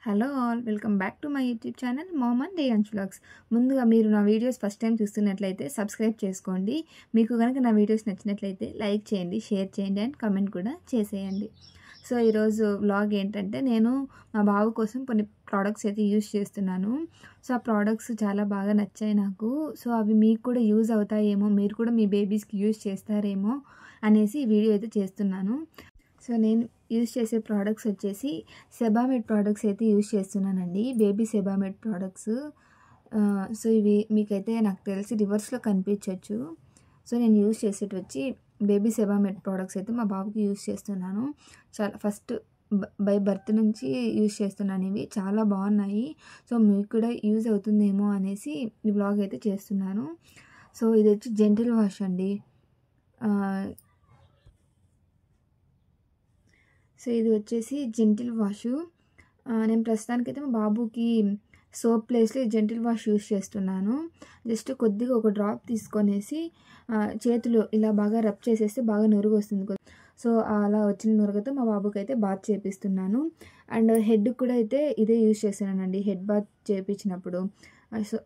Hello all, welcome back to my YouTube channel mom and day and vlogs. ముందుగా మీరు నా videos first time చూస్తున్నట్లయితే subscribe చేసుకోండి. మీకు కనుక నా వీడియోస్ నచ్చినట్లయితే లైక్ చేయండి, షేర్ చేయండి అండ్ కామెంట్ కూడా చేసేయండి. సో ఈరోజు వ్లాగ్ ఏంటంటే, నేను మా బాబు కోసం కొన్ని ప్రోడక్ట్స్ అయితే యూజ్ చేస్తున్నాను. సో ఆ ప్రోడక్ట్స్ చాలా బాగా నచ్చాయి నాకు. సో అవి మీకు కూడా యూజ్ అవుతాయేమో, మీరు కూడా మీ బేబీస్కి యూజ్ చేస్తారేమో అనేసి ఈ వీడియో అయితే చేస్తున్నాను. సో నేను యూజ్ చేసే ప్రోడక్ట్స్ వచ్చేసి సెబామెడ్ ప్రోడక్ట్స్ అయితే యూజ్ చేస్తున్నానండి, బేబీ సెబామెడ్ ప్రోడక్ట్స్. సో ఇవి మీకైతే నాకు తెలిసి రివర్స్లో కనిపించవచ్చు. సో నేను యూజ్ చేసేటి వచ్చి బేబీ సెబామెడ్ ప్రోడక్ట్స్ అయితే మా బాబుకి యూజ్ చేస్తున్నాను. చాలా ఫస్ట్ బై బర్త్ నుంచి యూజ్ చేస్తున్నాను. ఇవి చాలా బాగున్నాయి. సో మీకు కూడా యూజ్ అవుతుందేమో అనేసి ఈ వ్లాగ్ అయితే చేస్తున్నాను. సో ఇది వచ్చి జెంటిల్ వాష్ అండి. సో ఇది వచ్చేసి జెంటిల్ వాషు. నేను ప్రస్తుతానికైతే మా బాబుకి సోప్ ప్లేస్లో జెంటిల్ వాష్ యూస్ చేస్తున్నాను. జస్ట్ కొద్దిగా ఒక డ్రాప్ తీసుకొనేసి చేతులు ఇలా బాగా రబ్ చేసేస్తే బాగా నురుగు వస్తుంది. సో అలా వచ్చిన నురుగతో మా బాబుకి అయితే బాత్ చేపిస్తున్నాను. అండ్ హెడ్కి కూడా అయితే ఇదే యూస్ చేస్తున్నానండి. హెడ్ బాత్ చేయించినప్పుడు సో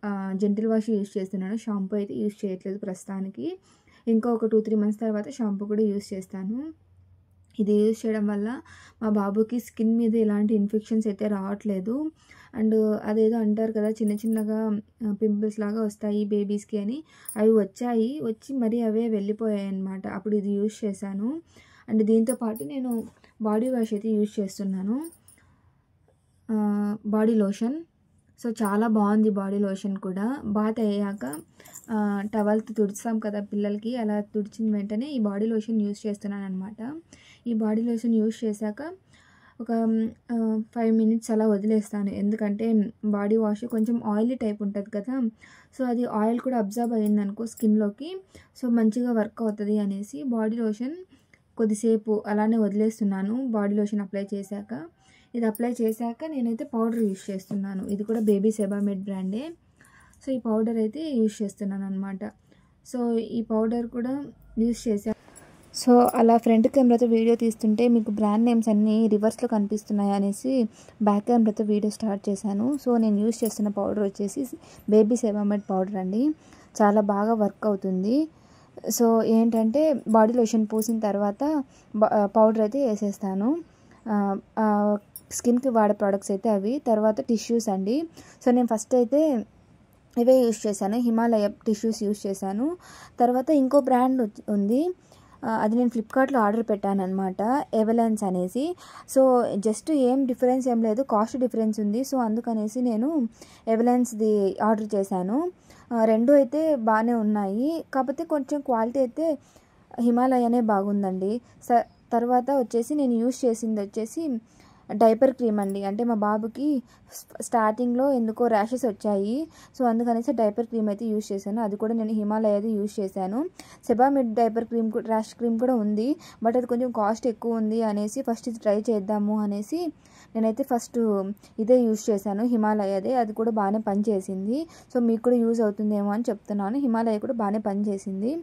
జెంటిల్ వాష్ యూస్ చేస్తున్నాను. షాంపూ అయితే యూస్ చేయట్లేదు ప్రస్తుతానికి. ఇంకా ఒక 2-3 months తర్వాత షాంపూ కూడా యూస్ చేస్తాను. ఇది యూజ్ చేయడం వల్ల మా బాబుకి స్కిన్ మీద ఎలాంటి ఇన్ఫెక్షన్స్ అయితే రావట్లేదు. అండ్ అదేదో అంటారు కదా, చిన్న చిన్నగా పింపుల్స్ లాగా వస్తాయి బేబీస్కి అని, అవి వచ్చి మరీ అవే వెళ్ళిపోయాయి అన్నమాట. అప్పుడు ఇది యూజ్ చేశాను. అండ్ దీంతోపాటు నేను బాడీ వాష్ అయితే యూజ్ చేస్తున్నాను, బాడీ లోషన్. సో చాలా బాగుంది బాడీ లోషన్ కూడా. బాత్ అయ్యాక టవల్తో తుడుస్తాం కదా పిల్లలకి, అలా తుడిచిన వెంటనే ఈ బాడీ లోషన్ యూజ్ చేస్తున్నాను అనమాట. ఈ బాడీ లోషన్ యూజ్ చేశాక ఒక 5 minutes అలా వదిలేస్తాను. ఎందుకంటే బాడీ వాష్ కొంచెం ఆయిలీ టైప్ ఉంటుంది కదా, సో అది ఆయిల్ కూడా అబ్జర్వ్ అయ్యిందనుకో స్కిన్లోకి, సో మంచిగా వర్క్ అవుతుంది అనేసి బాడీ లోషన్ కొద్దిసేపు అలానే వదిలేస్తున్నాను. బాడీ లోషన్ అప్లై చేశాక, ఇది అప్లై చేశాక నేనైతే పౌడర్ యూజ్ చేస్తున్నాను. ఇది కూడా బేబీ సెబామెడ్ బ్రాండే. సో ఈ పౌడర్ అయితే యూజ్ చేస్తున్నాను అనమాట. సో ఈ పౌడర్ కూడా యూజ్ చేశాను. సో అలా ఫ్రంట్ కెమెరాతో వీడియో తీస్తుంటే మీకు బ్రాండ్ నేమ్స్ అన్నీ రివర్స్లో కనిపిస్తున్నాయి అనేసి బ్యాక్ కెమెరాతో వీడియో స్టార్ట్ చేశాను. సో నేను యూజ్ చేస్తున్న పౌడర్ వచ్చేసి బేబీ సెబామెడ్ పౌడర్ అండి. చాలా బాగా వర్క్ అవుతుంది. సో ఏంటంటే బాడీ లోషన్ పూసిన తర్వాత పౌడర్ అయితే వేసేస్తాను. స్కిన్కి వాడే ప్రోడక్ట్స్ అయితే అవి. తర్వాత టిష్యూస్ అండి. సో నేను ఫస్ట్ అయితే ఇవే యూజ్ చేశాను, హిమాలయ టిష్యూస్ యూజ్ చేశాను. తర్వాత ఇంకో బ్రాండ్ ఉంది, అది నేను ఫ్లిప్కార్ట్లో ఆర్డర్ పెట్టాను అనమాట, ఎవలెన్స్ అనేసి. సో జస్ట్ ఏం డిఫరెన్స్ ఏం లేదు, కాస్ట్ డిఫరెన్స్ ఉంది. సో అందుకనేసి నేను ఎవలెన్స్ది ఆర్డర్ చేశాను. రెండు అయితే బాగానే ఉన్నాయి, కాకపోతే కొంచెం క్వాలిటీ అయితే హిమాలయనే బాగుందండి. తర్వాత వచ్చేసి నేను యూజ్ చేసింది వచ్చేసి డైపర్ క్రీమ్ అండి. అంటే మా బాబుకి స్టార్టింగ్లో ఎందుకో ర్యాషెస్ వచ్చాయి, సో అందుకనేసి డైపర్ క్రీమ్ అయితే యూజ్ చేశాను. అది కూడా నేను హిమాలయది యూజ్ చేశాను. Sebamed diaper cream rash cream కూడా ఉంది, బట్ అది కొంచెం కాస్ట్ ఎక్కువ ఉంది అనేసి ఫస్ట్ ఇది ట్రై చేద్దాము అనేసి నేనైతే ఫస్ట్ ఇదే యూజ్ చేశాను, హిమాలయదే. అది కూడా బాగానే పనిచేసింది. సో మీకు కూడా యూజ్ అవుతుందేమో అని చెప్తున్నాను. హిమాలయ కూడా బాగానే పనిచేసింది.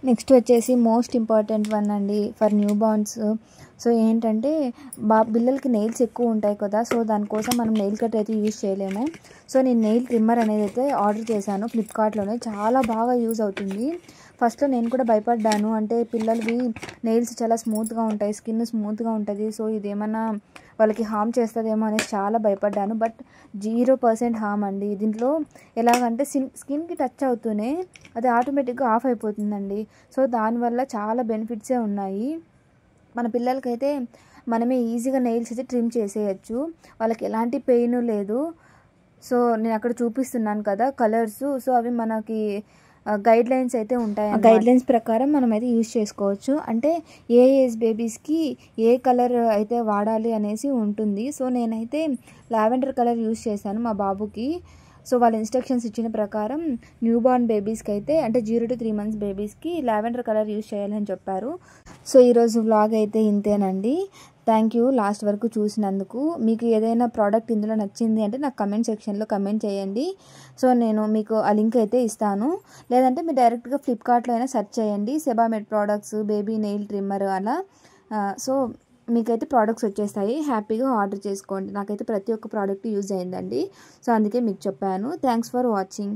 నెక్స్ట్ వచ్చేసి మోస్ట్ ఇంపార్టెంట్ వన్ అండి ఫర్ న్యూ బార్న్స్. సో ఏంటంటే పిల్లలకి నెయిల్స్ ఎక్కువ ఉంటాయి కదా, సో దానికోసం మనం నెయిల్ కట్ అయితే యూజ్ చేయలేము. సో నేను నెయిల్ ట్రిమ్మర్ అనేది అయితే ఆర్డర్ చేశాను ఫ్లిప్కార్ట్లోనే. చాలా బాగా యూజ్ అవుతుంది. ఫస్ట్లో నేను కూడా భయపడ్డాను, అంటే పిల్లలవి నెయిల్స్ చాలా స్మూత్గా ఉంటాయి, స్కిన్ స్మూత్గా ఉంటుంది, సో ఇదేమన్నా వాళ్ళకి హామ్ చేస్తుందేమో అనేసి చాలా భయపడ్డాను. బట్ 0% హామ్ అండి. దీంట్లో ఎలాగంటే స్కిన్కి టచ్ అవుతూనే అది ఆటోమేటిక్గా ఆఫ్ అయిపోతుందండి. సో దానివల్ల చాలా బెనిఫిట్సే ఉన్నాయి. మన పిల్లలకైతే మనమే ఈజీగా నెయిల్స్ అయితే ట్రిమ్ చేసేయచ్చు, వాళ్ళకి ఎలాంటి పెయిన్ లేదు. సో నేను అక్కడ చూపిస్తున్నాను కదా కలర్స్, సో అవి మనకి గైడ్ లైన్స్ అయితే ఉంటాయి. గైడ్ లైన్స్ ప్రకారం మనం అయితే యూజ్ చేసుకోవచ్చు. అంటే ఏ ఏజ్ బేబీస్కి ఏ కలర్ అయితే వాడాలి అనేసి ఉంటుంది. సో నేనైతే లావెండర్ కలర్ యూజ్ చేశాను మా బాబుకి. సో వాళ్ళ ఇన్స్ట్రక్షన్స్ ఇచ్చిన ప్రకారం న్యూ బార్న్ బేబీస్కి అయితే, అంటే 0 to 3 months బేబీస్కి లావెండర్ కలర్ యూజ్ చేయాలని చెప్పారు. సో ఈరోజు వ్లాగ్ అయితే ఇంతేనండి. థ్యాంక్ యూ లాస్ట్ వరకు చూసినందుకు. మీకు ఏదైనా ప్రోడక్ట్ ఇందులో నచ్చింది అంటే నాకు కమెంట్ సెక్షన్లో కమెంట్ చేయండి. సో నేను మీకు ఆ లింక్ అయితే ఇస్తాను, లేదంటే మీరు డైరెక్ట్గా ఫ్లిప్కార్ట్లో అయినా సెర్చ్ చేయండి Sebamed products baby nail trimmer అలా. సో మీకైతే ప్రోడక్ట్స్ వచ్చేస్తాయి, హ్యాపీగా ఆర్డర్ చేసుకోండి. నాకైతే ప్రతి ఒక్క ప్రోడక్ట్ యూజ్ అయిందండి, సో అందుకే మీకు చెప్పాను. Thanks for watching.